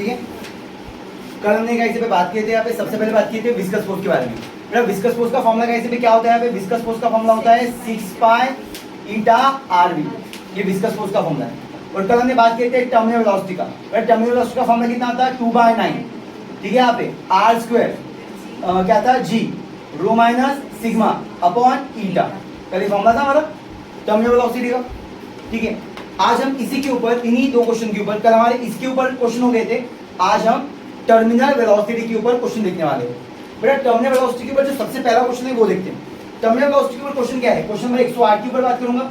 ठीक है। कल हमने कैसे पे बात किए थे यहाँ पे, सबसे पहले बात की थी विस्कस फोर्स के बारे में। बेटा विस्कस फोर्स का फॉर्मूला कैसे पे क्या होता है यहाँ पे, विस्कस फोर्स का फॉर्मूला होता है 6 पाई ईटा आरवी, ये विस्कस फोर्स का फॉर्मूला है। और कल हमने बात की थी टर्मिनल वेलोसिटी का। बेटा टर्मिनल वेलोसिटी का फॉर्मूला कितना आता है 2/9, ठीक है। यहाँ पे आर स्क्वायर क्या था जी रो माइनस सिग्मा अपॉन ईटा, कल ये फॉर्मूला था हमारा टर्मिनल वेलोसिटी का, ठीक है। आज हम इसी के ऊपर, इन्हीं दो क्वेश्चन के ऊपर, कल हमारे इसके ऊपर क्वेश्चन हो गए थे, आज हम टर्मिनल वेलोसिटी के ऊपर क्वेश्चन देखने वाले हैं। बेटा टर्मिनल वेलोसिटी के ऊपर जो सबसे पहला क्वेश्चन है वो देखते हैं। टर्मिनल वेलोसिटी के ऊपर क्वेश्चन क्या है, क्वेश्चन नंबर 108 के ऊपर बात करूंगा।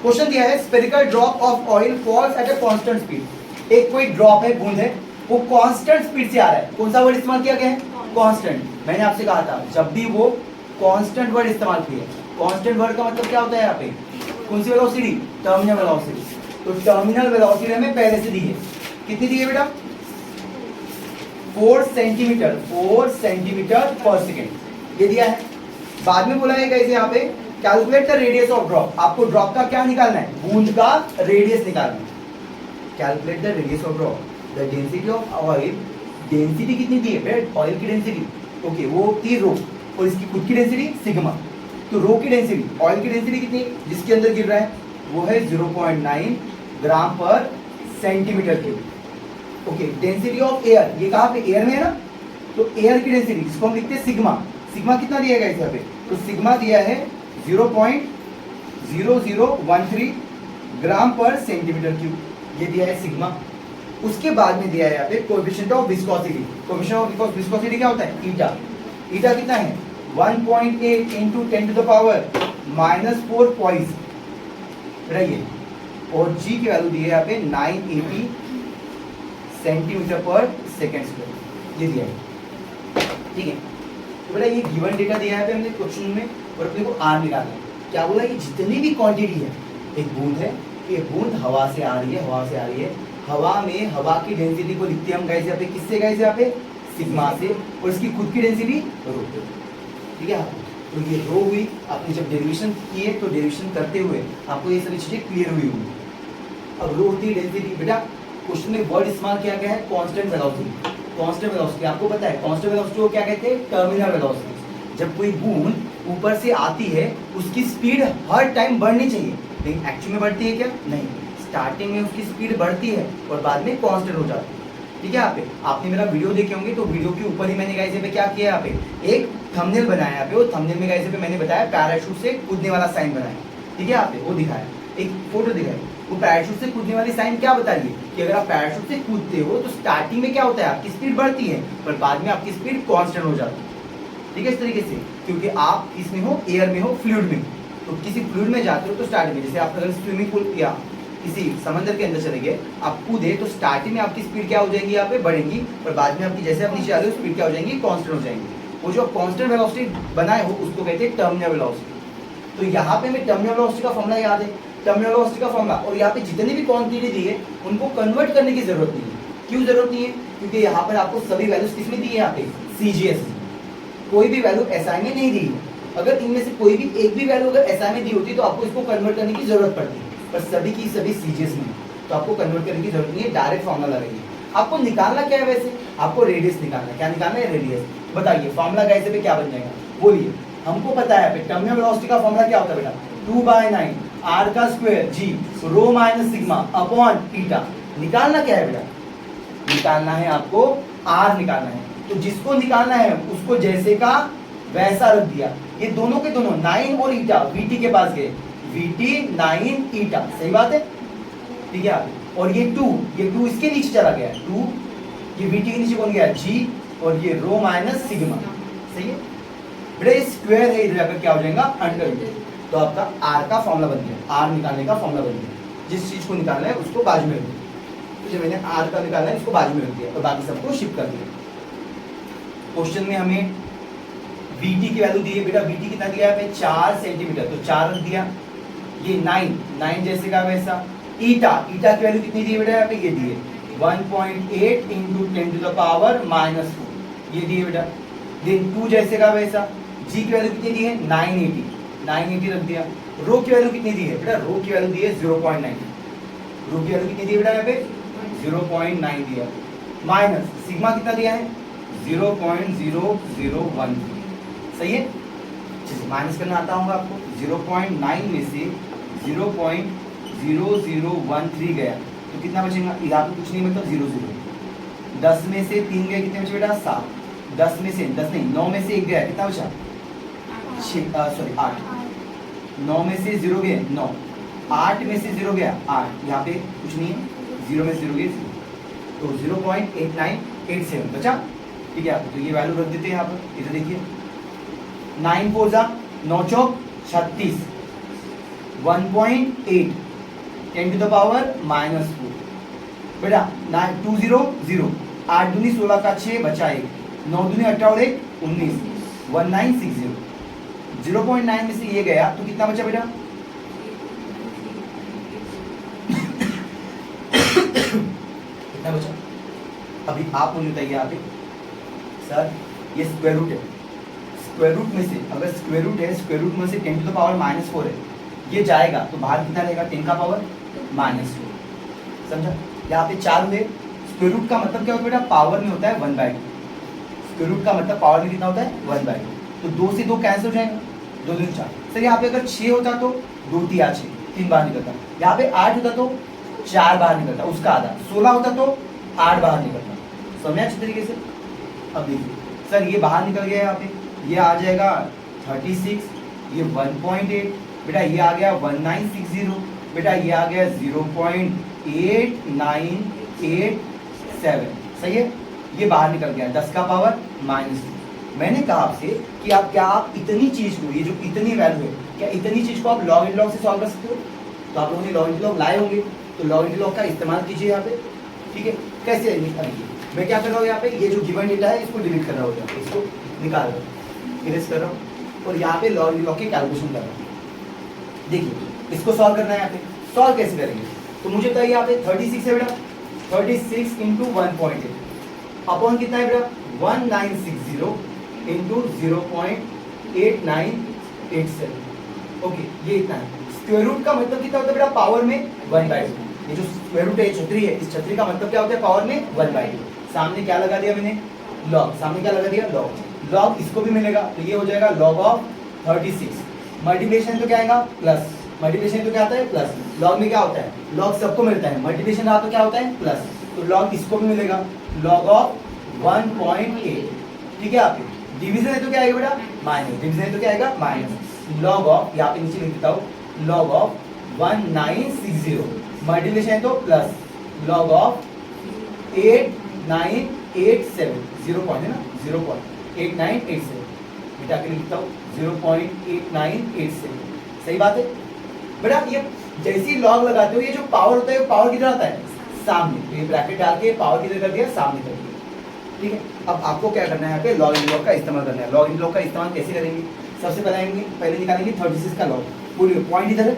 क्वेश्चन दिया है spherical drop of oil falls at a constant speed. एक कोई ड्रॉप है, बूंद है, वो कांस्टेंट स्पीड से आ रहा है। कौन सा वर्ड इस्तेमाल किया गया है, कांस्टेंट। मैंने आपसे कहा था जब भी वो कांस्टेंट वर्ड इस्तेमाल किए, कांस्टेंट वर्ड का मतलब क्या होता है यहाँ पे, कौन सी वेलोसिटी, टर्मिनल वेलोसिटी। तो टर्मिनल वेलोसिटी हमें पहले से दी है, कितनी दी है बेटा 4 सेंटीमीटर पर सेकेंड, ये दिया है। बाद में बोला है गाइस यहाँ पे calculate the radius of drop, आपको ड्रॉप का क्या निकालना है, बूंद का रेडियस निकालना है। Calculate the radius of drop, the density of oil, density कितनी दी है बेटा, ऑयल की डेंसिटी ओके वो थी रो, और इसकी खुद की डेंसिटी सिग्मा। तो रो की डेंसिटी, ऑयल की डेंसिटी कितनी जिसके अंदर गिर रहा है वो है 0.9 ग्राम पर centimetre cube. Okay density of air, ये कहाँ पे एयर में है ना, तो एयर की डेंसिटी जिसको हम लिखते हैं सिग्मा, सिग्मा कितना दिया गया यहाँ पे, तो सिग्मा दिया है 0.0013 ग्राम पर सेंटीमीटर क्यूब, ये दिया है सिग्मा। उसके बाद में दिया है यहाँ पे coefficient of viscosity, coefficient of viscosity क्या होता है, ईटा। ईटा कितना है 1.8 into 10 to the power -4 poise रहिए, और जी की वैल्यू दी है यहाँ पे 980 सेंटीमीटर पर सेकेंड स्क्वायर, ये दिया है, ठीक है। तो बेटा ये गिवन डेटा दिया है हमने क्वेश्चन में, और अपने को आर निकालना है। क्या बोला, ये जितनी भी क्वांटिटी है, एक बूंद है, ये बूंद हवा से आ रही है, हवा से आ रही है, हवा में हवा की डेंसिटी को लिखते हैं हम गाइस यहाँ पे, किससे गाइस यहाँ पे, सिग्मा से, और इसकी खुद की डेंसिटी रो, ठीक है। तो ये रो हुई, आपने जब डेरिवेशन किए तो डेरिवेशन करते हुए आपको ये सभी चीजें क्लियर हुई होंगी। अब रो होती है डेंसिटी, बेटा क्वेश्चन में वर्ड इस्तेमाल किया गया है कांस्टेंट वेलोसिटी। कांस्टेंट वेलोसिटी आपको पता है, कांस्टेंट वेलोसिटी को क्या कहते हैं, टर्मिनल वेलोसिटी। जब कोई बूंद ऊपर से आती है उसकी स्पीड हर टाइम बढ़नी चाहिए, लेकिन एक्चुअली में बढ़ती है क्या, नहीं, स्टार्टिंग में उसकी स्पीड बढ़ती है और बाद में कांस्टेंट हो जाती है, ठीक है। यहाँ पे आपने मेरा वीडियो देखे होंगे, तो वीडियो के ऊपर ही मैंने गाइस पे क्या किया, यहाँ पे एक थंबनेल बनाया, यहाँ पे वो थंबनेल में गाइस पे मैंने बताया पैराशूट से कूदने वाला साइन बनाया, ठीक है। यहाँ पे वो दिखाया, एक फोटो दिखाई, वो पैराशूट से कूदने वाली साइन क्या बता रही है कि अगर आप पैराशूट से कूदते हो तो स्टार्टिंग में क्या होता है, आपकी स्पीड बढ़ती है पर बाद में आपकी स्पीड कांस्टेंट हो जाती है, ठीक है। इस तरीके से, क्योंकि आप इसमें हो, एयर में हो, फ्लूइड में, तो किसी फ्लूइड में जाते हो तो स्टार्टिंग में, जैसे आप अगर स्विमिंग पूल या किसी समंदर के अंदर चले गए, आप कूदे तो स्टार्टिंग में आपकी स्पीड क्या हो जाएगी, यहाँ पे बढ़ेगी, और बाद में आपकी जैसे आप नीचे आ रहे हो स्पीड क्या हो जाएगी, कांस्टेंट हो जाएंगी। वो जो कांस्टेंट वेलोसिटी बनाए हो उसको कहते हैं टर्मिनल वेलोसिटी। तो यहाँ पे हमें टर्मिनल वेलोसिटी का फॉर्मूला याद है, टर्मिनल वेलोसिटी का फॉर्मूला, और यहाँ पे जितनी भी क्वांटिटी दी है उनको कन्वर्ट करने की जरूरत नहीं है। क्यों जरूरत नहीं है, क्योंकि यहाँ पर आपको सभी वैल्यूज किसमें दी है, यहाँ पे सीजीएस, कोई भी वैल्यू एसआई में नहीं दी है। अगर इनमें से कोई भी एक भी वैल्यू अगर एसआई में दी होती तो आपको इसको कन्वर्ट करने की जरूरत पड़ती है, पर सभी की सभी सीजीएस में, तो आपको कन्वर्ट करने की जरूरत नहीं है, डायरेक्ट फॉर्मूला लगेगी। आपको निकालना क्या है, वैसे आपको रेडियस निकालना है। क्या निकालना है, रेडियस। बताइए फॉर्मूला कैसे पे क्या बन जाएगा, बोलिए। हमको पता है टर्मिनल वेलोसिटी का फॉर्मूला क्या होता है बेटा, 2/9 आर का स्क्वायर जी रो माइनस सिग्मा अपॉन ईटा। निकालना क्या है बेटा, निकालना है आपको आर निकालना है। तो जिसको निकालना है उसको जैसे का वैसा रख दिया। ये दोनों के दोनों 9 और ईटा वीटी के पास गए, वीटी 9 ईटा, सही बात है, ठीक है। और ये 2 इसके नीचे चला गया, 2 ये वीटी के नीचे कौन गया, जी, और ये रो माइनस सिग्मा, सही है बेटा। ये स्क्वायर है, इधर जाकर क्या हो जाएगा, अंडर। तो आपका आर का फॉर्मूला बन गया, आर निकालने का फॉर्मूला बन गया। जिस चीज को निकालना है उसको बाजू में रख दिया, तो जब मैंने आर का निकालना है उसको बाजू में रख दिया और बाकी सबको शिफ्ट कर दिया। क्वेश्चन में हमें वीटी की वैल्यू दी है बेटा, वीटी कितना दिया है 4 सेंटीमीटर, तो 4 रख दिया। ये 9 जैसे का वैसा। ईटा की वैल्यू कितनी दी है बेटा, यहाँ पे ये दी है 1.8 इंटू 10 टू द पावर -4, ये दी है बेटा। देन 2 जैसे का वैसा। जी की वैल्यू कितनी दी है 980 रख दिया। रो की वैल्यू कितनी दी है बेटा, रो की वैल्यू दी है 0.9, रो की वैल्यू कितनी दी है बेटा, यहाँ पे 0.9 दिया। माइनस सिग्मा कितना दिया है 0.0013। सही है, माइनस करना आता होगा आपको। 0.9 में से 0.0013 गया तो कितना बचेगा, यहाँ पे कुछ नहीं मतलब 00। 10 में से 3 गए कितने बचे बेटा 7। 10 में से 10 नहीं 9 में से 1 गया कितना बचा 8। 9 में से 0 गए 9। 8 में से 0 गया 8, यहाँ पे कुछ नहीं है, 0 में से 0 गए 0, तो 0.8987 बचा। ठीक है, तो ये वैल्यू रख देते हैं यहाँ पर। इधर देखिए 9 4 जा 9 चौक 36, 1.8 10 to the power -4 बेटा 2 0 0। 8 दूनी 16 का 6 बचा 1, 9 दूनी 18 और 1 19, 1960। 0.9 में से ये गया तो कितना बचा बेटा कितना बचा। अभी आप मुझे बताइए यहाँ पे सर ये स्क्वायर रूट है, स्क्वायर रूट में से अगर स्क्वायर रूट है, स्क्वायर रूट में से 10 to the power -4 है, ये जाएगा तो बाहर कितना रहेगा 10 का पावर -4। समझा, यहाँ पे 4 हुए। स्क्वायर रूट का मतलब क्या होता है बेटा, पावर में होता है 1/2। स्क्वायर रूट का मतलब पावर में कितना होता है 1/2, तो 2 से 2 कैंसिल हो जाएगा, 2 दूनी 4। सर यहाँ पे अगर 6 होता तो 2 3 6 3 बाहर निकलता, यहाँ पे 8 होता तो 4 बाहर निकलता, उसका आधा। 16 होता तो 8 बाहर निकलता। समझा अच्छी तरीके से। अब देखिए सर ये बाहर निकल गया, यहाँ पे ये आ जाएगा 36, ये 1.8 बेटा, ये आ गया 1960 बेटा, ये आ गया 0.8987। सही है, ये बाहर निकल गया 10 का पावर -2। मैंने कहा आपसे कि आप क्या आप इतनी चीज को, ये जो इतनी वैल्यू है, क्या इतनी चीज को आप लॉग इन लॉग से सॉल्व कर सकते हो। तो आप लोगों ने लॉग इन लॉग लाए होंगे, तो लॉग इन लॉग का इस्तेमाल कीजिए यहाँ पे। ठीक है, कैसे मैं क्या कर रहा हूँ यहाँ पे, ये जो गिवन डेटा है इसको डिलीट कर रहा हूँ, इसको निकाल रहा हूँ, इरेज कर रहा हूँ, और यहाँ पे लॉग इन लॉग के कैलकुलेशन कर रहा हूँ। देखिए इसको सॉल्व करना है यहाँ पे। सॉल्व कैसे करेंगे, तो मुझे बताइए यहाँ पे 36 है बेटा, 36 इंटू 1.8 अपॉन कितना है बेटा 1960 इंटू 0.8987। ओके, ये इतना है। स्क्वायर रूट का मतलब कितना होता है बेटा, पावर में 1/2। ये जो स्क्वायर रूट है छतरी है, इस छतरी का मतलब क्या होता है, पावर में 1/2। सामने क्या लगा दिया मैंने, लॉग। सामने क्या लगा दिया, लॉग। लॉग इसको भी मिलेगा तो ये हो जाएगा लॉग ऑफ 36। मल्टीप्लिकेशन तो क्या आएगा, प्लस। मल्टीप्लिकेशन तो क्या आता है, प्लस। लॉग में क्या होता है, लॉग सबको मिलता है, मल्टीप्लिकेशन रहा तो क्या होता है, प्लस। तो लॉग इसको भी मिलेगा, लॉग ऑफ 1.8। ठीक है, आपके डिवीजन है तो क्या आएगा बेटा, माइनस। डिवीजन है तो क्या आएगा, माइनस। लॉग ऑफ, यहाँ पे नीचे लिख देता हूँ, लॉग ऑफ 1960। मल्टीप्लिकेशन है तो प्लस, लॉग ऑफ 8987। 0 पॉइंट है ना, 0.8987 बेटा के लिए लिखता हूँ 0.8987। सही बात है बेटा। ये जैसे ही लॉग लगाते हो, ये जो पावर होता है वो पावर किधर आता है, सामने। तो ये ब्रैकेट डाल के पावर किधर कर दिया, सामने कर दिया। ठीक है, अब आपको क्या करना है, यहाँ पे लॉग इन लॉग का इस्तेमाल करना है। लॉग इन लॉग का इस्तेमाल कैसे करेंगे, सबसे पहले निकालेंगे 36 का लॉग। पूरी पॉइंट इधर है,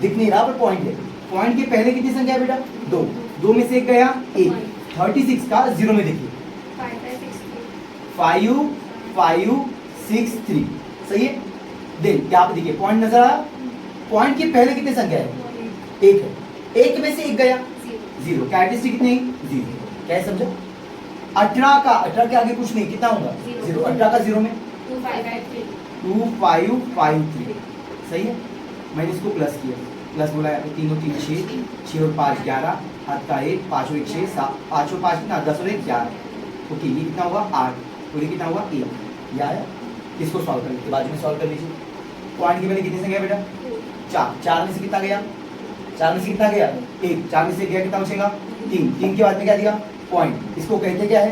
दिख नहीं रहा पर पॉइंट है। पॉइंट के पहले कितनी संख्या है बेटा, 2। 2 में से 1 गया 1। 36 का 0 में देखिए 5563। सही है, देन यहाँ पे देखिए पॉइंट नजर आया। पॉइंट के पहले कितनी संख्या है, 1 है। 1 में से 1 गया 0। कैरेक्टरिस्टिक कितनी, 0। क्या है समझा। 18 के आगे कुछ नहीं, कितना होगा 0। 18 का 0 में 2553। सही है, मैंने इसको प्लस किया, प्लस बोला है 3 और 3 6, 6 और 5 11, हाथ का 1, 5 और 1 6, 7, 5 और 5 कितना 10 और 1 11। ओके, ये कितना हुआ 8, और ये कितना हुआ 1। ये आया। इसको सॉल्व करने के बाद में सॉल्व कर लीजिए। पॉइंट के पहले कितनी संख्या बेटा, 4। 4 में से कितना गया, 4 में से कितना गया 1। 4 में से गया कितना बचेगा 3। 3 के बाद में क्या दिया, पॉइंट। इसको कहते क्या है,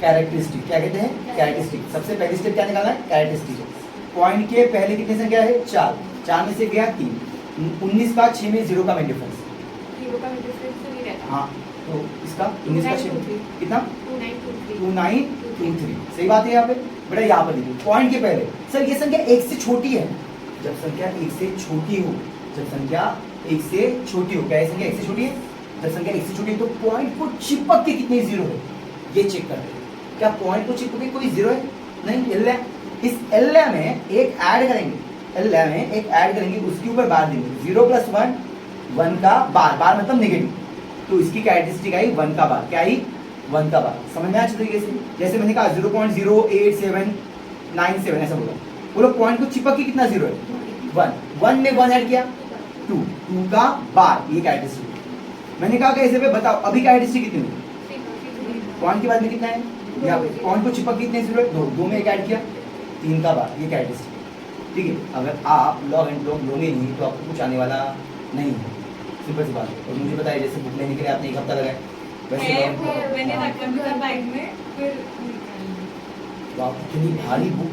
कैरेक्टरिस्टिक। क्या कहते हैं, कैरेक्टरिस्टिक। सबसे पहली स्टेप क्या निकालना है, कैरेक्टरिस्टिक। पॉइंट के पहले कितनी संख्या है, 4। 4 में से गया 3। 19 का 6 में 0 का में डिफरेंस। हाँ, तो इसका 19 का 6 कितना 2923। सही बात है। यहाँ पे बेटा यहाँ पर देखिए पॉइंट के पहले, सर ये संख्या 1 से छोटी है। जब संख्या 1 से छोटी हो, जब संख्या 1 से छोटी हो, क्या ये संख्या 1 से छोटी है, जब संख्या 1 से छोटी है तो पॉइंट को चिपक के कितने 0 है ये चेक करते हैं। क्या पॉइंट को चिपक के कोई 0 है, नहीं। एल है, इस एल में एक ऐड करेंगे, एल में एक ऐड करेंगे, उसके ऊपर बार देंगे 0 + 1 1 का बार। बार मतलब नेगेटिव, तो इसकी कैरेक्टरिस्टिक आई 1 का बार। क्या आई 1 का बार, समझ में आया अच्छे तरीके से। जैसे मैंने कहा 0.08797 ऐसा बोला, बोलो पॉइंट को चिपक के कितना जीरो है 1, 1 में 1 ऐड किया 2, 2 का बार, ये कैरेक्टरिस्टिक। मैंने कहा कैसे पे बताओ अभी कैरेक्टरिस्टिक कितनी हुई, पॉइंट के बाद में कितना है, यहाँ पे पॉइंट को चिपक कितने जीरो है 2, 2 में एक ऐड किया 3 का बार, ये कैरेक्टरिस्टिक। ठीक है, अगर आप लॉग एंड लॉग लोगे नहीं तो आपको कुछ आने वाला नहीं है, सिंपल सी बात है। और मुझे बताइए जैसे बुक लेने के लिए आपने 1 हफ्ता लगाया, वैसे मैंने रखा था बैग में, फिर वाह कितनी भारी बुक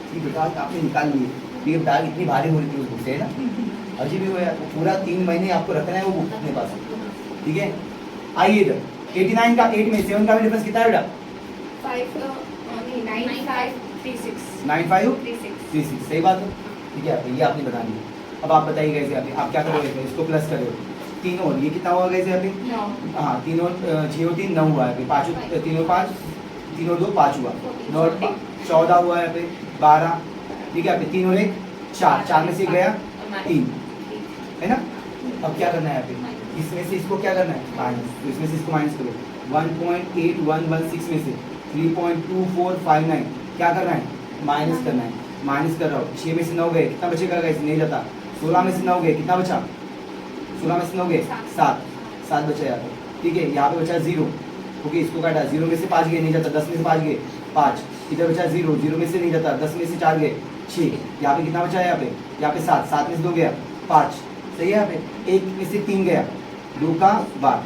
थी बेटा आपने निकाल ली, ये बैग इतनी भारी हो रही थी उस बुक से, है ना, अजीब ही हुआ पूरा 3 महीने आपको रखना है वो बुक अपने पास, ठीक है। आइए इधर 89 का 8 में 7 का भी डिफरेंस कितना है बेटा 9536, सही बात है, ठीक है। ये आपने बता दिया। अब आप बताइए कैसे आप क्या करोगे, इसको प्लस करोगे 3 और ये कितना हुआ कैसे अभी, हाँ 3 और 6 और 3 9 हुआ है, 5 3 और 5 3 और 2 5 हुआ, 9 और 14 हुआ है पे 12, ठीक है। 3 और 1 4, 4 में से गया 3, है ना। अब क्या करना है पे, इसमें से इसको क्या करना है माइनस, तो इसमें से इसको माइनस करो 1.8116 में से 3.2459 क्या करना है माइनस करना है, माइनस कर रहा हूँ। 6 में से 9 गए कितना बचेगा गाइस, नहीं जाता। 16 में से 9 गए कितना बचा, 16 में से 9 गए 7 बचा यहाँ पे, ठीक है। यहाँ पे बचा 0, ओके इसको काटा, 0 में से 5 गए नहीं जाता, 10 में से 5 गए 5, इधर बचा 0, 0 में से नहीं जाता, 10 में से 4 गए 6, यहाँ पे कितना बचा है, यहाँ पे 7 में से 2 गया 5, सही है। यहाँ पे 1 में से 3 गया 2 का बार,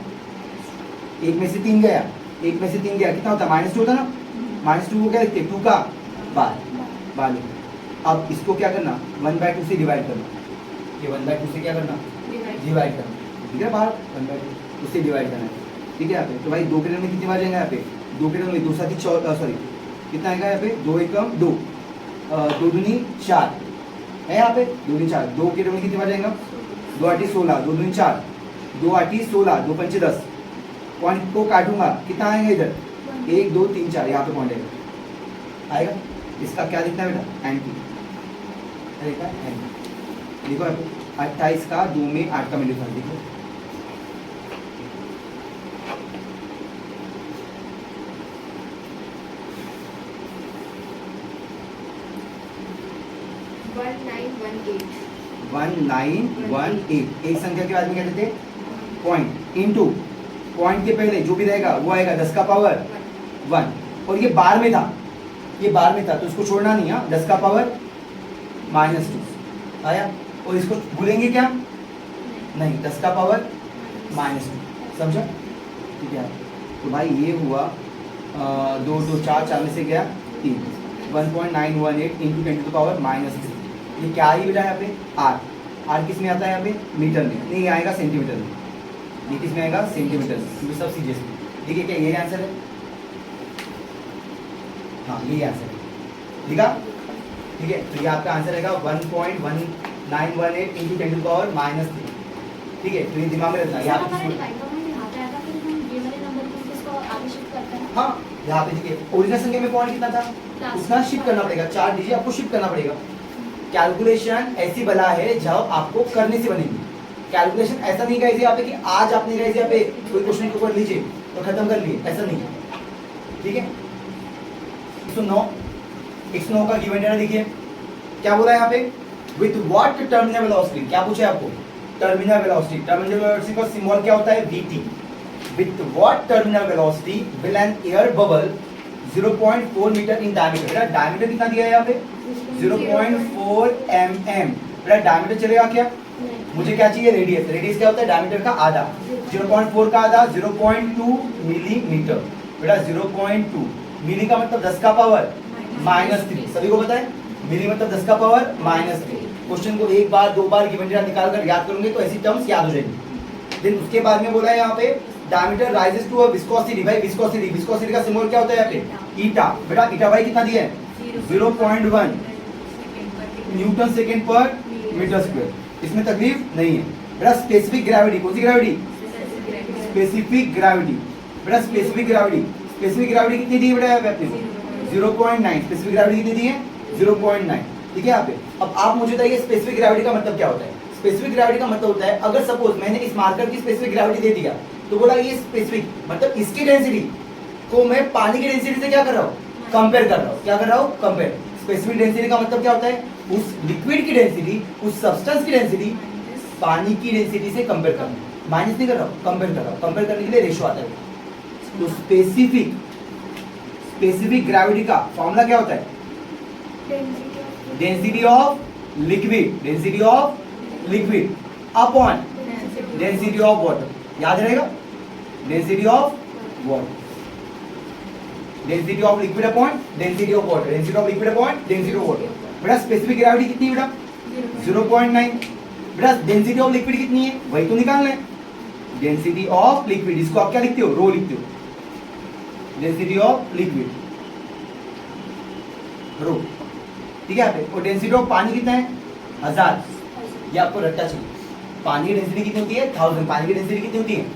1 में से 3 गया, 1 में से 3 गया कितना होता है -2 होता ना, -2 को क्या लिखते हैं 2 का बार लिखते। अब इसको क्या करना 1/2 से डिवाइड करना, ये 1/2 से क्या करना डिवाइड करना, ठीक है, बाहर 1/2 उससे डिवाइड करना है, ठीक है। यहाँ पे तो भाई 2 के टर्म में कितनी बार जाएगा, यहाँ पे 2 के टर्म में 2 7 सॉरी कितना आएगा यहाँ पे 2 एकम 2, 2 दूनी 4 है यहाँ पे 2 दूनी 4, 2 के टर्म में कितनी बार जाएगा 2 8 16, 2 दूनी 4, 2 8 16, 2 5 10, पॉइंट को काटूंगा कितना आएगा इधर 1 2 3 4, यहाँ पे पॉइंट आएगा। इसका क्या दिखता है बेटा एंटी, देखो 28 का 2 में 8 का मिलीफर देखो, वन नाइन वन एट, एक संख्या के बाद में कहते थे पॉइंट इनटू पॉइंट के पहले जो भी रहेगा वो आएगा 10 का पावर 1, और ये बार में था, ये बार में था तो इसको छोड़ना नहीं है, 10 का पावर -2 आया, और इसको भूलेंगे क्या नहीं, 10 का पावर -2, समझा, ठीक है। तो भाई ये हुआ 2 2 4 में से गया 3, 1.918 इंटू 10 टू पावर -3, ये क्या ही बेटा यहाँ पे आर किस में आता है यहाँ पे मीटर में, नहीं ये आएगा सेंटीमीटर में, ये किस में आएगा सेंटीमीटर में, क्योंकि सब सीरियस में, ठीक है। क्या यही आंसर है, हाँ यही आंसर है, ठीक है, ठीक है। तो ये आपका आंसर रहेगा 1.1918 इंटू 10 टू पावर -3, ठीक है। तो ये दिमाग में रखना, यहाँ पे हाँ यहाँ पे देखिए ओरिजिनल संख्या में पॉइंट कितना था उतना शिफ्ट करना पड़ेगा, 4 डिजिट आपको शिफ्ट करना पड़ेगा। कैलकुलेशन ऐसी बला है जब आपको करने से बनेगी, कैलकुलेशन ऐसा नहीं कहे यहाँ पे कि आज आपने कहे यहाँ पे कोई क्वेश्चन के ऊपर लीजिए तो खत्म कर लिए, ऐसा नहीं है, ठीक है। 109 का गिवन डेटा देखिए क्या बोला है यहाँ पे, विथ व्हाट टर्मिनल वेलोसिटी, क्या पूछा है आपको टर्मिनल वेलोसिटी, टर्मिनल वेलोसिटी का सिंबल क्या होता है vt, with what terminal velocity will an air bubble 0.4 metre in diameter, बेटा डायमीटर कितना दिया है यहाँ पे 0.4 mm, बेटा डायमीटर चलेगा क्या, मुझे क्या चाहिए रेडियस, रेडियस क्या होता है डायमीटर का आधा, 0.4 का आधा 0.2 मिलीमीटर, बेटा 0.2 मिली का मतलब 10 का पावर -3, सभी को पता है मिली मतलब 10 का पावर -3। क्वेश्चन को एक बार दो बार गिवन डेटा निकाल कर याद करोगे तो ऐसी टर्म्स याद हो जाएंगी। देन उसके बाद में बोला है यहाँ पे diameter rises to a viscosity, भाई विस्कोसिटी, विस्कोसिटी का सिंबल क्या होता है यहाँ पे ईटा, बेटा ईटा भाई कितना दिया है 0.1 न्यूटन सेकेंड पर मीटर स्क्वायर, इसमें तकलीफ नहीं है। बेटा स्पेसिफिक ग्रेविटी, कौन सी ग्रेविटी स्पेसिफिक ग्रेविटी, बेटा स्पेसिफिक ग्रेविटी, स्पेसिफिक ग्रेविटी कितनी दी है बेटा आपने 0.9, स्पेसिफिक ग्रेविटी कितनी दी है 0.9, ठीक है यहाँ पे। अब आप मुझे बताइए स्पेसिफिक ग्रेविटी का मतलब क्या होता है, स्पेसिफिक ग्रेविटी का मतलब होता है अगर सपोज मैंने इस मार्कर की स्पेसिफिक ग्रेविटी दे दिया तो बोला ये स्पेसिफिक मतलब इसकी डेंसिटी को मैं पानी की डेंसिटी से क्या कर रहा हूँ, कंपेयर कर रहा हूँ। क्या कर रहा हूँ, कंपेयर। स्पेसिफिक डेंसिटी का मतलब क्या होता है, उस लिक्विड की डेंसिटी, उस सब्सटेंस की डेंसिटी पानी की डेंसिटी से कंपेयर करना। माइनस नहीं कर रहा हूँ, कंपेयर कर रहा हूँ। कंपेयर करने के लिए रेशियो आता है। तो स्पेसिफिक ग्रेविटी का फॉर्मूला क्या होता है, density of liquid upon density of water. याद रहेगा, density of water, density of liquid upon density of water, density of liquid upon density of water. बेटा स्पेसिफिक ग्रेविटी कितनी है बेटा, 0.9। बेटा डेंसिटी ऑफ लिक्विड कितनी है, वही तो निकालना है। डेंसिटी ऑफ लिक्विड, इसको आप क्या लिखते हो, रो लिखते हो। डेंसिटी ऑफ लिक्विड रो, ठीक है यहाँ पे। और डेंसिटी ऑफ पानी कितना है, 1000। ये आपको रट्टा चाहिए। पानी की डेंसिटी कितनी होती है, 1000। पानी की डेंसिटी कितनी होती है,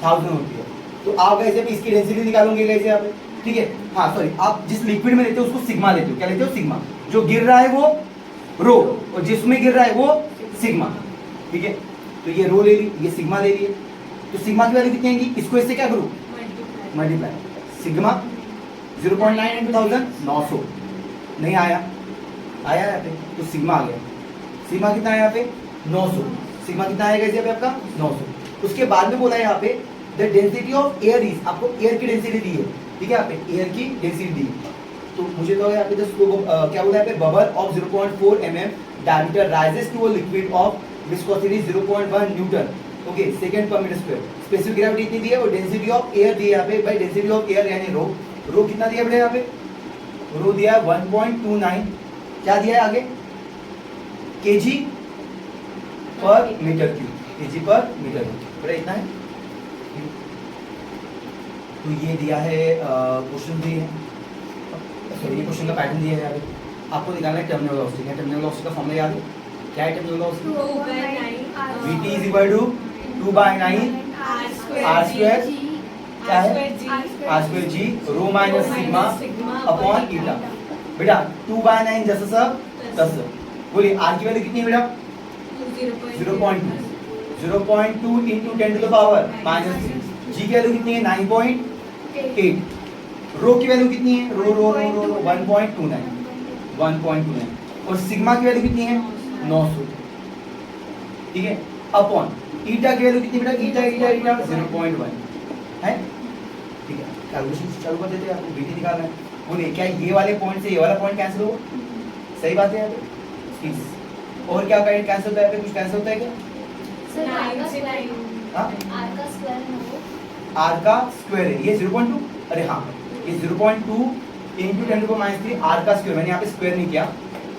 1000 होती है। तो आप ऐसे भी इसकी डेंसिटी निकालोगे कैसे यहाँ पे, ठीक है। हाँ सॉरी, आप जिस लिक्विड में लेते हो उसको सिग्मा लेते हो। क्या लेते हो, सिग्मा। जो गिर रहा है वो रो, और जिसमें गिर रहा है वो सिग्मा, ठीक है। तो ये रो ले ली, ये सिग्मा ले लिए। तो सिग्मा की वैल्यू कितनी आएगी, इसको इससे क्या करूँ, मल्टीप्लाई। Sigma 0.9 into 1000, 900। नहीं आया, आया यहाँ पे, तो सिग्मा आ गया। सिग्मा कितना है यहाँ पे, 900। सिग्मा कितना आएगा यहाँ पे आपका, 900। उसके बाद में बोला है यहाँ पे the density of air is, आपको एयर की डेंसिटी दी है, ठीक है। यहाँ पे एयर की डेंसिटी दी है। तो मुझे तो यहाँ पे क्या बोला है यहाँ पे, bubble of 0.4 mm diameter rises to a liquid of viscosity 0.1 newton, okay, second पर मीटर स्क्वायर। स्पेसिफिक ग्रेविटी इतनी दी है, और डेंसिटी ऑफ एयर दी है यहाँ पे। भाई डेंसिटी ऑफ एयर यानी रो, रो कितना दिया बेटा यहाँ पे, रो दिया है 1.29। क्या दिया है आगे, केजी पर मीटर क्यूब, केजी पर मीटर क्यूब, बेटा इतना है। तो ये दिया है क्वेश्चन दिए है, सॉरी ये क्वेश्चन का पैटर्न दिया है यहाँ पे। आपको निकालना है टर्मिनल वेलोसिटी। क्या टर्मिनल वेलोसिटी का फॉर्मूला याद है, क्या है terminal velocity, Vt is equal to 2/9 r square, क्या है, r square g rho minus sigma upon ईटा। बेटा 2/9 जैसा सब तसं। बोलिए r की वैल्यू कितनी है बेटा, 0.2 into 10 to the power -3। g की वैल्यू कितनी है, 9.8। रो की वैल्यू कितनी है, रो 1.29। और सिग्मा की वैल्यू कितनी है, 900, ठीक है। अपॉन ईटा की वैल्यू कितनी बेटा, ईटा 0.1 है, ठीक है। कैलकुलेशन चालू कर देते हैं, आपको बीटी निकालना है। बोलिए क्या ये वाले पॉइंट से ये वाला पॉइंट कैंसिल हो, सही बात है यहाँ पे। और क्या करें, कैंसिल होता है, कुछ कैंसिल होता है क्या, आर का स्क्वायर है ये 0.2। अरे हाँ, ये 0.2 into 10 to the -3 आर का स्क्वायर। मैंने यहाँ पे स्क्वायर नहीं किया,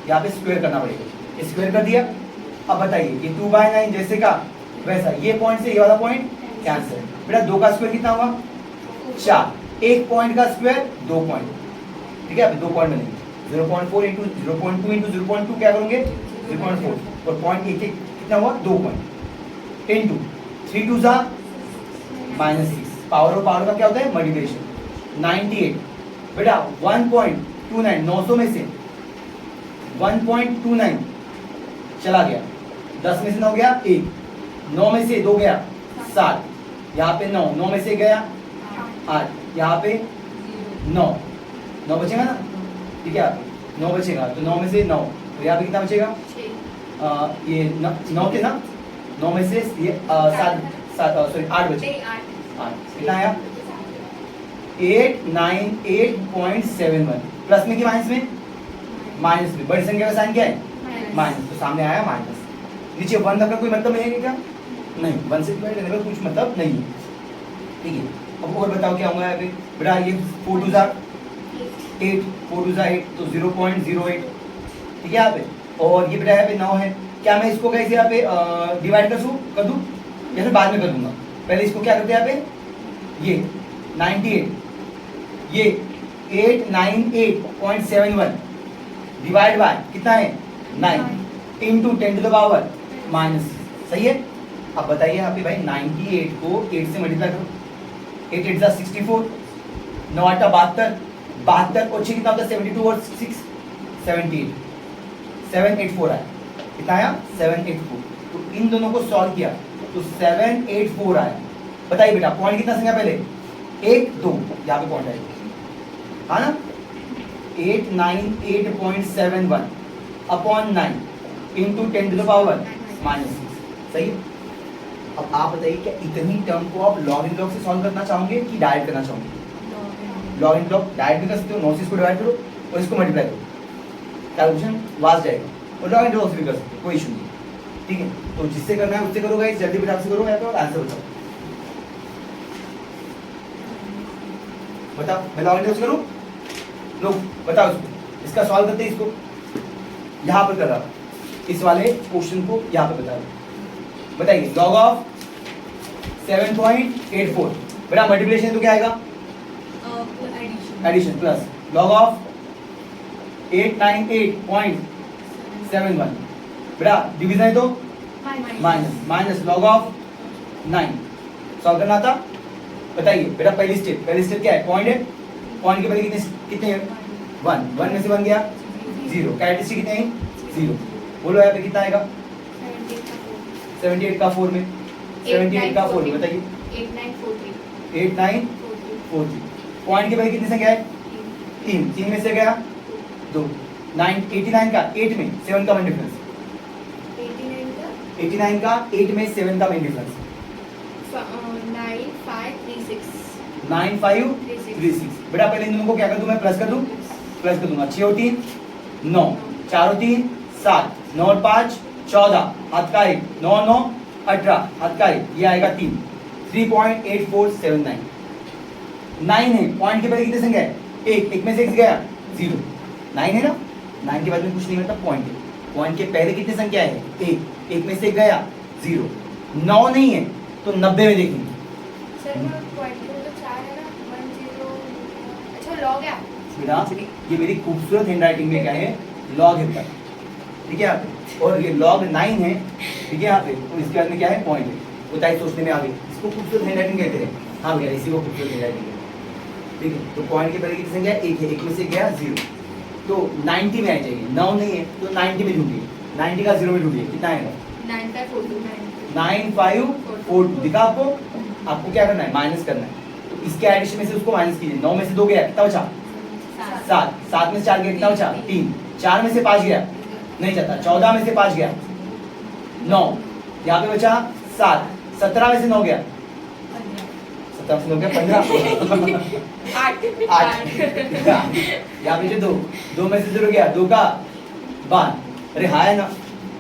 यहाँ पे स्क्वायर करना पड़ेगा। स्क्वायर कर दिया। अब बताइए ये 2/9 जैसे का वैसा, ये पॉइंट से ये वाला पॉइंट कैंसिल। बेटा 2 का स्क्वायर कितना हुआ, 4। एक पॉइंट का स्क्वायर 2 पॉइंट, ठीक है। अब 2 पॉइंट बनेंगे, 0.4 into 0.2 into 0.2 क्या करोगे, 0.4। और पॉइंट एक कितना हुआ, 2 पॉइंट into 3 2 जा -6। पावर और पावर का क्या होता है, मल्टीप्लिकेशन। 98 बेटा 1.29, 900 में से 1.29 चला गया, 10 में से 9 गया 1, 9 में से 2 गया 7, यहाँ पे 9 में से गया 8, यहाँ पे 9 बचेगा ना, ठीक है। 9 बचेगा, तो 9 में से 9, तो यहाँ पे कितना बचेगा, ये 9 के ना, 9 में से ये 8 बचे, 8 कितना आया, 898.71। प्लस में कि माइनस में, माइनस में। बड़ी संख्या का साइन क्या है, माइनस, तो सामने आया माइनस। नीचे 1 रखने कोई मतलब नहीं है क्या, नहीं, 1 से डिवाइड करने का कुछ मतलब नहीं है, ठीक है। अब और बताओ क्या होगा यहाँ पे, बेटा ये 4 2 8, 4 2 8 तो 0.08, ठीक है यहाँ पे। और ये बेटा यहाँ पे 9 है। क्या मैं इसको कैसे यहाँ पे डिवाइड कर दूँ या फिर बाद में कर दूंगा, पहले इसको क्या करते हैं यहाँ पे, ये 98, ये 898.71 डिवाइड बाय कितना है, 9 into 10 to the power -, सही है। अब बताइए यहाँ पे भाई 98 को 8 से मल्टीप्लाई करो, 8 8 जा 64, 9 8 72, और 6 कितना होता है, 72 और 6 78, 784 आया। कितना आया, 784। तो इन दोनों को सॉल्व किया तो 784 आया। बताइए बेटा पॉइंट कितना संख्या पहले, 1 2 यहाँ पे पॉइंट आएगा, हाँ ना, 898.71 upon 9 into 10 to the power -6, सही है। अब आप बताइए क्या इतनी टर्म को आप लॉग इन लॉग से सॉल्व करना चाहोगे कि डायरेक्ट करना चाहोगे? लॉग इन लॉग डायरेक्ट भी कर सकते हो, 9 से इसको डिवाइड करो और इसको मल्टीप्लाई करो, कैलकुलेशन वास्ट जाएगा, और लॉग इन लॉग से भी कर सकते हो, कोई इशू नहीं, ठीक है। तो जिससे करना है उससे करो गाइस, जल्दी फटाफट से करो, या तो आंसर बताओ, बताओ, मैं लॉग इन लॉग से करूं, लो बताओ इसको, इसका सॉल्व करते हैं, इसको यहाँ पर कर रहा हूं, इस वाले क्वेश्चन को यहाँ पे बता रहा हूं, बताइए लॉग ऑफ 7.84, बेटा मल्टीप्लिकेशन तो क्या आएगा, एडिशन प्लस लॉग ऑफ 898.71, बेटा डिवीजन है तो माइनस लॉग ऑफ 9, सॉल्व करना था, बताइए बेटा पहली स्टेप क्या है, पॉइंट है, पॉइंट के पहले कितने हैं 1 में से 1 गया 0, कैरेक्टरिस्टिक कितने हैं 0, बोलो यहाँ पे कितना आएगा 78 का 4 में, 78 का 4 में, बताइए 8943, पॉइंट के पहले कितने संख्या है 3 में से गया 2, 89 का 8 में 7 का मेन डिफरेंस, 89 का 8 में 7 का मेन डिफरेंस 9536, बेटा पहले इन दोनों को क्या कर दूं, मैं प्लस कर दूंगा, 6 और 3 9, 4 और 3 7, 9 और 5 14, हाथ का 1 9 9 18, हाथ का 1, ये आएगा 3, 3.8479, 9 है, पॉइंट के पहले कितने संख्या है 1 में से 6 गया 0, 9 है ना, 9 के बाद में कुछ नहीं मतलब पॉइंट है, पॉइंट के पहले कितने संख्या है 1 में से गया 0, 9 नहीं है तो 90 में देखेंगे, बेटा ये मेरी खूबसूरत हैंडराइटिंग में क्या है लॉग है, ठीक है यहाँ पे, और ये लॉग 9 है, ठीक है यहाँ पे, तो इसके बाद में क्या है पॉइंट है, बताइए सोचने में आ गई, इसको खूबसूरत हैंडराइटिंग कहते हैं, हाँ भैया इसी को खूबसूरत हैंडराइटिंग है, ठीक है। तो पॉइंट के पहले कितनी संख्या है 1 है, 1 में से गया 0, तो 90 में आ जाएगी, 9 नहीं है तो 90 में ढूंढिए, 90 का 0 में ढूंढिए, कितना आएगा 9542, दिखा आपको क्या करना है माइनस करना है, तो इसके एडिशन में से उसको माइनस कीजिए, 9 में से 2 गया कितना बचा 7 में से 4 गया कितना बचा 3, 4 में से 5 गया नहीं जाता, 14 में से 5 गया 9, यहाँ पे बचा 7, 17 में से 9 गया 17 से 9 गया 15 8 यहाँ पे जो 2 में से 0 गया 2 का 12, अरे हाँ है ना,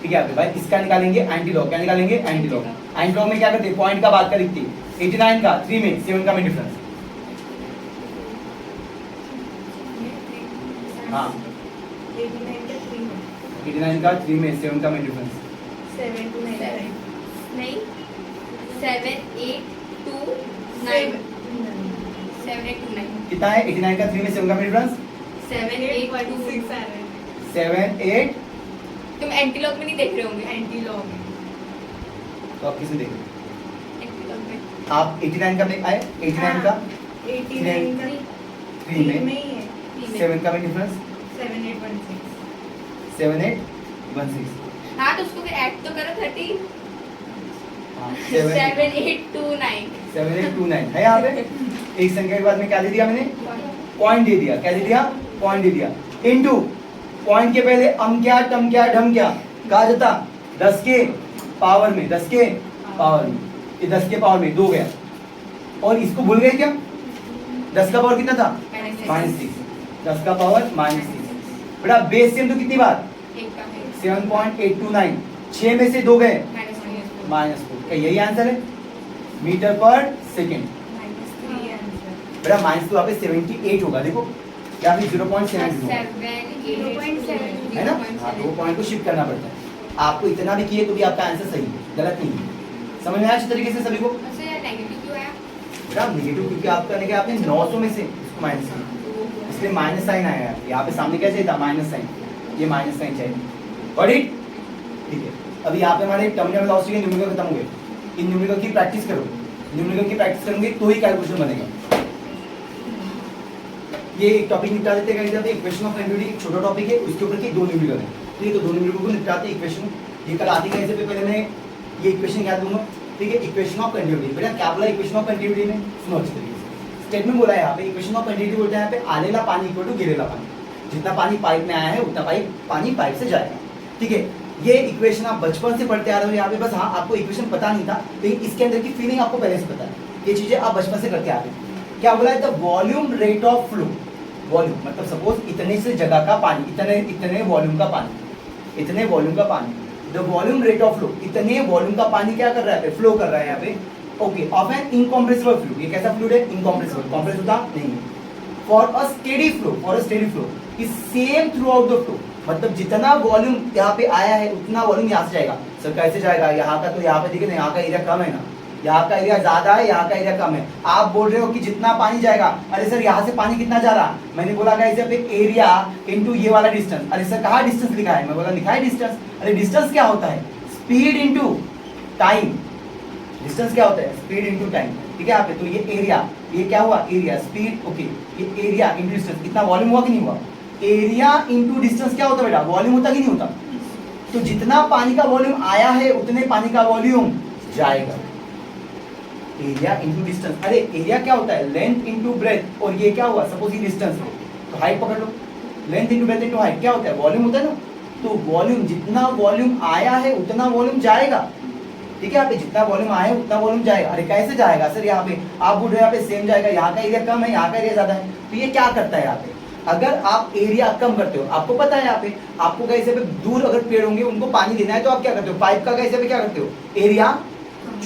ठीक है भाई, इसका निकालेंगे एंटी लॉग, क्या निकालेंगे एंटी लॉग, एंटी लॉग में क्या करते हैं पॉइंट का बात कर लिखते 89 का 3 में 7 का में डिफरेंस, हाँ 89 का 3 में 7 का में डिफरेंस 7829 कितना है 89 का 3 में 7 का में डिफरेंस 7 8, तुम एंटीलॉग में नहीं देख रहे होंगे, एंटीलॉग तो आप किसमें देखें, एंटीलॉग में आप 89 का में आए, 89 का 89 का 3 में 7 का में डिफरेंस 7816, हाँ तो उसको फिर ऐड तो करो 30 हाँ 7829 है यहाँ पे, एक संख्या के बाद में क्या दे दिया मैंने पॉइंट दे दिया, क्या दे दिया पॉइंट दे दिया, इनटू पॉइंट के पहले अम क्या टम क्या ढम क्या कहा जाता 10 के पावर में, 10 के पावर में, ये 10 के पावर में 2 गया, और इसको भूल गए क्या 10 का पावर कितना था -6, 10 का पावर -6, बेटा बेस सेम तो कितनी बार 7.829, 6 में से 2 गए -4, क्या यही आंसर है मीटर पर सेकेंड, बेटा माइनस तो यहाँ पे 78 होगा, देखो या फिर 0.7 है ना, हाँ तो वो पॉइंट को शिफ्ट करना पड़ता है, आपको इतना भी किए तो भी आपका आंसर सही है, गलत नहीं है, समझ में आया अच्छे तरीके से सभी को, बेटा नेगेटिव क्योंकि आपका नहीं आपने 900 में से इसको माइनस किया, इसलिए माइनस साइन आया, यहाँ पे सामने क्या चाहिए था माइनस साइन, ये माइनस साइन चाहिए, गॉट इट, ठीक है। अभी यहाँ पे हमारे टर्मिनल वेलोसिटी के न्यूमेरिकल खत्म हो गए, इन न्यूमेरिकल की प्रैक्टिस करो, न्यूमेरिकल की प्रैक्टिस करोगे तो ही कैलकुलेशन बनेगा, ये एक टॉपिक निपटा देते हैं, इक्वेशन ऑफ कंटिन्यूटी एक छोटा टॉपिक है, उसके ऊपर के 2 न्यूमेरिकल है, ठीक है, तो 2 न्यूमेरिकल को निपटाते हैं, इक्वेशन ये कल आती है, इससे पहले मैं ये इक्वेशन याद दूंगा, ठीक है, इक्वेशन ऑफ कंटिन्यूटी, बेटा क्या बोला इक्वेशन ऑफ कंटिन्यूटी में सुनो अच्छी तरीके से, स्टेटमेंट बोला है यहाँ पे, इक्वेशन ऑफ कंटिन्यूटी बोलते हैं यहाँ पे आलेला पानी इक्वल टू गिरेला पानी, जितना पानी पाइप में आया है उतना पानी पाइप से जाएगा। ठीक है, ये इक्वेशन आप बचपन से पढ़ते आ रहे हो यहाँ पे, बस हाँ आपको इक्वेशन पता नहीं था, लेकिन इसके अंदर की फीलिंग आपको पहले से पता है, ये चीजें आप बचपन से करते आ रहे हो। क्या बोला है, the volume rate of flow, volume मतलब सपोज इतने से जगह का पानी, इतने वॉल्यूम का पानी, इतने वॉल्यूम का पानी, the volume rate of flow, इतने वॉल्यूम का पानी क्या कर रहा है, फ्लो कर रहा है यहाँ पे। Okay, of an incompressible fluid, ये कैसा फ्लूइड है, इनकॉम्प्रेसिबल, कॉम्प्रेस होता नहीं है। For a steady flow, for a steady flow is same throughout the flow, मतलब जितना वॉल्यूम यहाँ पे आया है उतना वॉल्यूम यहाँ से जाएगा। सर कैसे जाएगा, यहाँ का तो यहाँ पे देखिए ना, यहाँ का एरिया कम है ना, यहाँ का एरिया ज्यादा है, यहाँ का एरिया कम है। आप बोल रहे हो कि जितना पानी जाएगा, अरे सर यहाँ से पानी कितना जा रहा, मैंने बोला गाइस यहाँ पे एरिया इनटू ये वाला डिस्टेंस। अरे सर कहाँ डिस्टेंस लिखा है, मैं बोला लिखा है डिस्टेंस। अरे डिस्टेंस क्या होता है, स्पीड इनटू टाइम, डिस्टेंस क्या होता है, स्पीड इनटू टाइम। ठीक है यहाँ पे, तो ये एरिया, ये क्या हुआ, एरिया स्पीड, ओके, ये एरिया इनटू डिस्टेंस, कितना वॉल्यूम हुआ कि नहीं हुआ, एरिया इनटू डिस्टेंस क्या होता है बेटा, वॉल्यूम होता कि नहीं होता। तो जितना पानी का वॉल्यूम आया है उतने पानी का वॉल्यूम जाएगा, एरिया इनटू डिस्टेंस। अरे एरिया क्या होता है, लेंथ इनटू ब्रेथ, और ये क्या हुआ, सपोज ये डिस्टेंस है तो हाइट पकड़ लो, length into breadth into height क्या होता है, वॉल्यूम होता है ना। तो वॉल्यूम, जितना वॉल्यूम आया है उतना वॉल्यूम जाएगा। ठीक है, यहाँ पे जितना वॉल्यूम आया है उतना वॉल्यूम जाएगा। अरे कैसे जाएगा सर, यहाँ पे आप बोल रहे हो यहाँ पे सेम जाएगा, यहाँ का एरिया कम है, यहाँ का एरिया ज्यादा है, तो ये क्या करता है यहाँ पे, अगर आप एरिया कम करते हो, आपको पता है यहाँ पे आपको कैसे पे दूर अगर पेड़ होंगे उनको पानी देना है तो आप क्या करते हो, पाइप का कैसे पे क्या करते हो, एरिया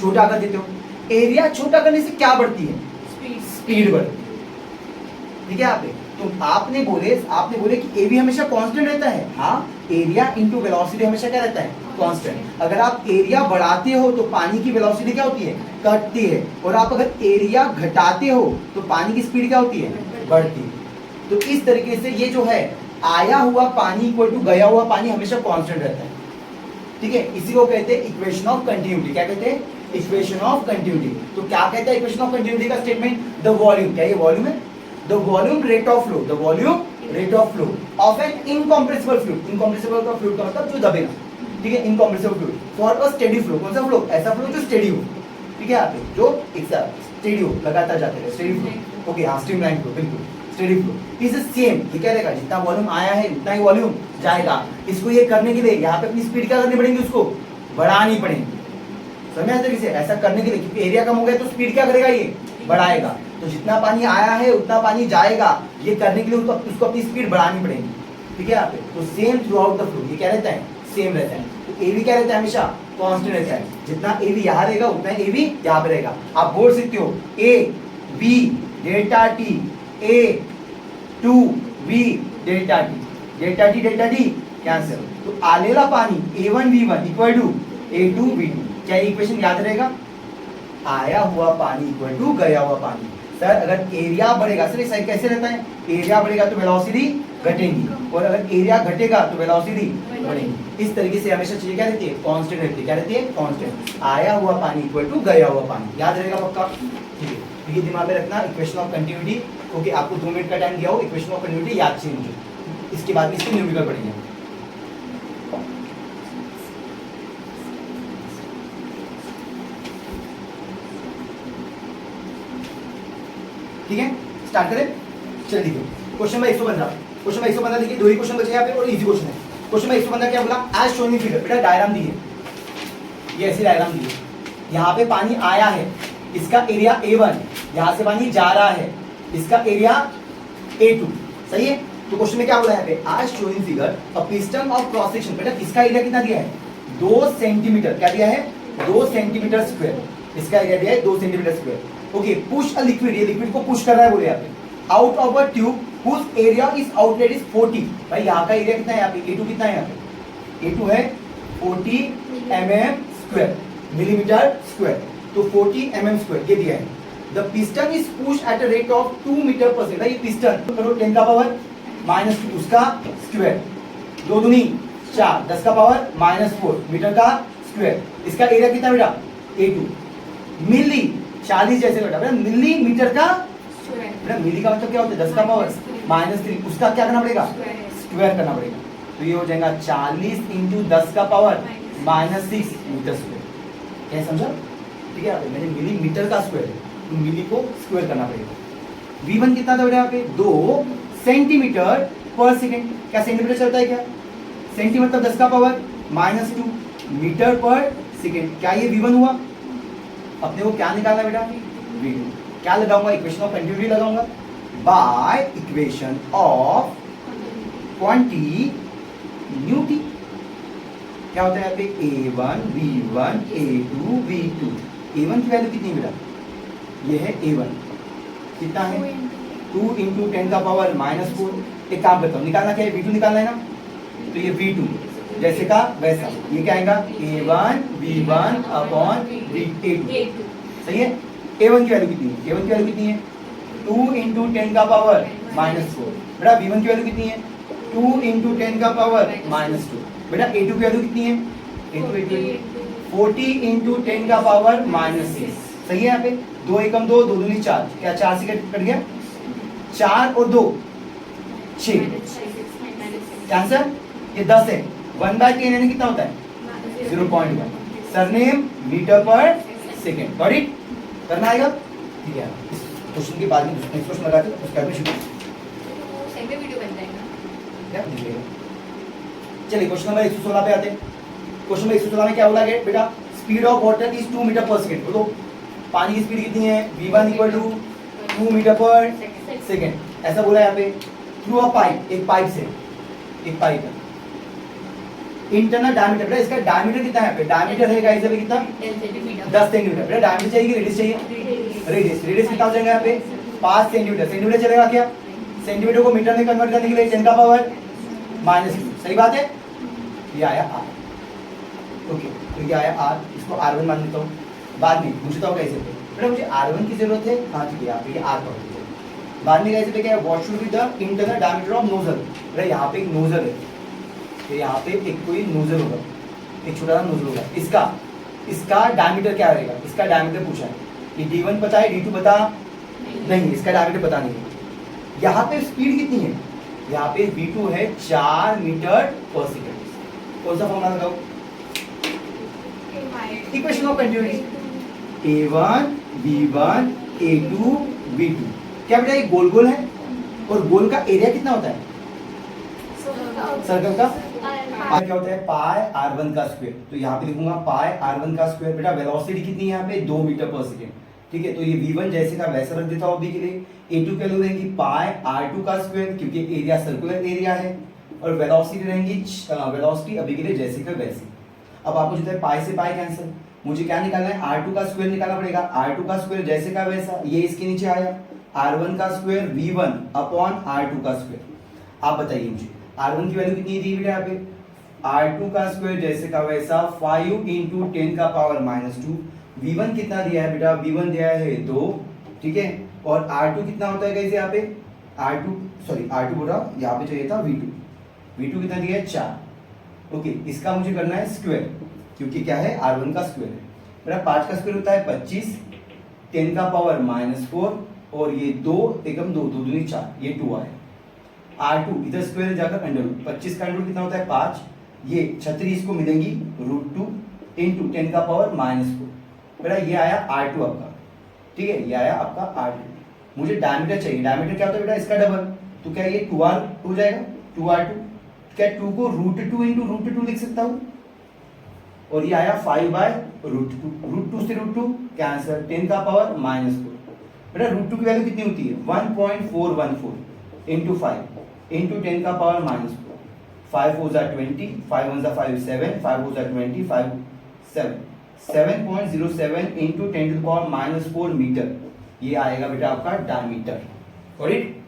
छोटा कर देते हो। एरिया छोटा करने से क्या बढ़ती है, स्पीड बढ़ती है। ठीक है यहाँ पे, तो आपने बोले कि एवी हमेशा कांस्टेंट रहता है, हाँ, एरिया इनटू वेलोसिटी हमेशा क्या रहता है, कांस्टेंट। अगर आप एरिया बढ़ाते हो तो पानी की वेलोसिटी क्या होती है, घटती है, और आप अगर एरिया घटाते हो तो पानी की स्पीड क्या होती है, बढ़ती है। तो इस तरीके से ये जो है आया हुआ पानी इक्वल टू गया हुआ पानी हमेशा कांस्टेंट रहता है। ठीक है, इसी को कहते हैं इक्वेशन ऑफ कंटिन्यूटी। क्या कहते हैं, इक्वेशन ऑफ कंटिन्यूटी। तो क्या कहता है इक्वेशन ऑफ कंटिन्यूटी का स्टेटमेंट, द वॉल्यूम, क्या ये वॉल्यूम है, the volume rate of flow, the volume rate of flow of an incompressible fluid, incompressible का फ्लूइड का मतलब जो दबेगा। ठीक है, incompressible fluid for a steady flow, कौन सा फ्लो, ऐसा फ्लो जो स्टेडी हो। ठीक है, यहाँ पे जो एक साथ स्टेडी हो, लगातार जाते रहे, स्टेडी फ्लो। ओके हाँ, स्ट्रीमलाइन फ्लो, बिल्कुल स्टेडी फ्लो इज सेम। ये क्या रहेगा, जितना वॉल्यूम आया है उतना ही वॉल्यूम जाएगा। इसको ये करने के लिए यहाँ पे अपनी स्पीड क्या करनी पड़ेगी, उसको बढ़ानी पड़ेगी। समझ तरीके से, ऐसा करने के लिए, क्योंकि एरिया कम हो गया तो स्पीड क्या करेगा, ये बढ़ाएगा। तो जितना पानी आया है उतना पानी जाएगा, ये करने के लिए उसको अपनी स्पीड बढ़ानी पड़ेगी। ठीक है यहाँ पे, तो same throughout the flow, ये क्या रहता है, सेम रहता है। तो एवी क्या रहता है, हमेशा कांस्टेंट रहता है। जितना एवी यहाँ रहेगा उतना एवी यहाँ पे रहेगा। आप बोल सकते हो A B delta T, A to B delta T cancel. तो आलेला पानी A1V1 इक्वल टू A2V2, क्या इक्वेशन याद रहेगा, आया हुआ पानी इक्वल टू गया हुआ पानी। सर अगर एरिया बढ़ेगा, सर ये कैसे रहता है, एरिया बढ़ेगा तो वेलोसिटी घटेगी, और अगर एरिया घटेगा तो वेलोसिटी बढ़ेगी। इस तरीके से हमेशा चीजें क्या रहती है, कांस्टेंट रहती है। क्या रहती है, कांस्टेंट। आया हुआ पानी इक्वल टू गया हुआ पानी, याद रहेगा पक्का। ठीक है, तो ये दिमाग में रखना, इक्वेशन ऑफ कंटिन्यूटी। ओके, आपको 2 मिनट का टाइम दिया हो, इक्वेशन ऑफ कंटिन्यूटी याद चाहिए मुझे। इसके बाद इसके न्यूमेरिकल पढ़ेंगे। ठीक है, स्टार्ट करें। चलिए देखिए, क्वेश्चन नंबर 115, क्वेश्चन नंबर 115 देखिए, 2 ही क्वेश्चन बचे यहाँ पे और इजी क्वेश्चन है। क्वेश्चन नंबर 115 क्या बोला, एज शोन इन फिगर, बेटा डायग्राम दी है, ये ऐसी डायग्राम दी है। यहाँ पे पानी आया है, इसका एरिया A1, यहाँ से पानी जा रहा है, इसका एरिया A2, सही है। तो क्वेश्चन में क्या बोला है, as shown in figure a piston of cross section, बेटा इसका एरिया कितना दिया है, 2 सेंटीमीटर, क्या दिया है, 2 सेंटीमीटर स्क्वायर, इसका एरिया दिया है 2 centimetre square. Okay, push a liquid, ये लिक्विड को पुश कर रहा है बोले यहाँ पे, out of a tube whose area is outlet is 40। भाई यहाँ का एरिया कितना है, यहाँ पे A2 कितना है, यहाँ पे A2 है 40 mm स्क्वायर, मिलीमीटर स्क्वायर, तो 40 mm स्क्वायर ये दिया है। The piston is push at a rate of 2 metre per second. ये पिस्टन करो 10 का पावर -2 उसका स्क्वायर, 2 दूनी 4, 10 का पावर -4 मीटर का स्क्वायर। इसका एरिया कितना बेटा, A2 मिली 40 जैसे बेटा, मिलीमीटर का बेटा, मिली का मतलब क्या होता है, 10 का पावर -3, उसका क्या करना पड़ेगा, स्क्वायर करना पड़ेगा। तो ये हो जाएगा 40 × 10 का पावर -6 मीटर स्क्वायर। क्या समझा, ठीक है, मैंने मिलीमीटर का स्क्वायर है तो मिली को स्क्वायर करना पड़ेगा। V1 कितना था बेटा यहाँ पे 2 सेंटीमीटर पर सेकेंड। क्या सेंटीमीटर चलता है क्या? सेंटीमीटर मतलब 10 का पावर -2 मीटर पर सेकेंड। क्या ये V1 हुआ? अपने को क्या निकालना बेटा? V2। क्या लगाऊंगा? इक्वेशन ऑफ कंटिन्यूटी लगाऊंगा बाय इक्वेशन ऑफ क्वांटिन्यूटी। क्या होता है यहाँ पे A1 V1 A2 V2। A1 की वैल्यू कितनी है बेटा? ये है A1 कितना है 2 इंटू 10 का पावर -4। एक काम करता हूँ, निकालना क्या है? V2 निकालना है ना, तो ये V2 जैसे का वैसा, ये क्या आएगा A1 V1 अपॉन A2। सही है। A1 की वैल्यू कितनी है? A1 की वैल्यू कितनी है 2 इंटू 10 का पावर -4। बेटा V1 की वैल्यू कितनी है 2 इंटू 10 का पावर -2। बेटा A2 की वैल्यू कितनी है? A2 40 इंटू 10 का पावर -6। सही है। यहाँ पे 2 एकम 2 2 दूनी 4, क्या 4 से कट गया? 4 और 2 6। आंसर ये 10 है। 1/10 यानी कितना होता है 0.1। Surname metre per second. Got it? करना आएगा? ठीक है। इस क्वेश्चन के बाद में नेक्स्ट क्वेश्चन लगाते हैं, उसका भी शुरू सेम पे वीडियो बन जाएगा। क्या दिखेगा? चलिए क्वेश्चन नंबर 116 पे आते हैं। क्वेश्चन नंबर 116 में क्या बोला गया बेटा? Speed of water is 2 metre per second. बोलो पानी की स्पीड कितनी है? V1 equal to 2 metre per second. ऐसा बोला यहाँ पे। थ्रू अ पाइप, एक पाइप से, एक पाइप है। इंटरनल डायमीटर बेटा, इसका डायमीटर कितना है यहाँ पे? डायमीटर है गाइस अभी कितना 10 सेंटीमीटर। बेटा डायमीटर चाहिए, रेडियस चाहिए? रेडियस कितना हो जाएगा यहाँ पे 5 सेंटीमीटर। सेंटीमीटर चलेगा क्या? सेंटीमीटर को मीटर में कन्वर्ट करने के लिए 10 का पावर -2। सही बात है। ये आया R। ओके, तो ये आया R, इसको R1 मान लेता हूँ। बाद में पूछता हूँ कैसे बेटा मुझे R1 की जरूरत है। हाँ ठीक है, यहाँ पे ये R का बाद में कैसे पे क्या है? What should be the internal diameter of nozzle. बेटा यहाँ पे एक नोजल है, तो यहाँ पे एक कोई नोजल होगा, एक छोटा सा नोजल होगा। इसका डायमीटर क्या रहेगा? इसका डायमीटर पूछा है। ये D1 पता है, D2 पता नहीं, इसका डायमीटर पता नहीं है। यहाँ पे स्पीड कितनी है? यहाँ पे V2 है 4 मीटर पर सेकेंड। कौन सा फॉर्मूला लगाओ? Equation of continuity A1 V1 A2 V2। क्या बेटा ये गोल गोल है, और गोल का एरिया कितना होता है सर्कल का? क्या होता है पाई R1 का स्क्वायर। तो यहाँ पे लिखूंगा पाई R1 का स्क्वायर। बेटा वेलोसिटी कितनी है यहाँ पे 2 मीटर पर सेकेंड। ठीक है, तो ये V1 जैसे का वैसा रख देता हूँ अभी के लिए। A2 की वैल्यू रहेंगी पाई R2 का स्क्वायर, क्योंकि एरिया सर्कुलर एरिया है, और वेलोसिटी रहेंगी वेलोसिटी अभी के लिए जैसे का वैसे। अब आपको जो है पाई से पाई कैंसिल, मुझे क्या निकालना है? R2 का स्क्वायर निकालना पड़ेगा। R2 का स्क्वायर जैसे का वैसा, ये इसके नीचे आया R1 का स्क्वायर V1 अपॉन R2 का स्क्वायर। आप बताइए मुझे R1 की वैल्यू कितनी दी बेटा यहाँ पे? R2 का स्क्वायर जैसे का वैसा 5 इंटू 10 का पावर -2। V1 कितना दिया है बेटा? V1 दिया है 2। ठीक है, और R2 कितना होता है कैसे यहाँ पे? R2 बोल रहा, यहाँ पे चाहिए था V2 कितना दिया है 4। ओके, इसका मुझे करना है स्क्वायर, क्योंकि क्या है R1 का स्क्वायर है। मेरा 5 का स्क्वायर होता है 25, 10 का पावर -4, और ये 2 एकम 2 2 दूनी 4, ये 2 आया। R2 इधर स्क्वायर जाकर अंडर रूट, 25 का अंडर रूट कितना होता है 5, ये 36 इसको मिलेंगी √2 इंटू 10 का पावर -4। बेटा ये आया R2 आपका। ठीक है, ये आया आपका R2। मुझे डायमीटर चाहिए। डायमीटर क्या होता है बेटा? इसका डबल, तो क्या ये 2R हो जाएगा 2R2। क्या 2 को √2 इंटू √2 लिख सकता हूँ, और ये आया 5/√2। √2 से √2 कैंसिल, 10 का पावर -4। बेटा √2 की वैल्यू कितनी होती है 1.414 इंटू 5 इंटू 10 का पावर -4। 5 4 जा 20, 5 1 जा 5 7, 5 4 जा 20, 5 7 7.07 into 10 to the power -4 metre. ये आएगा बेटा आपका डायमीटर। Got it?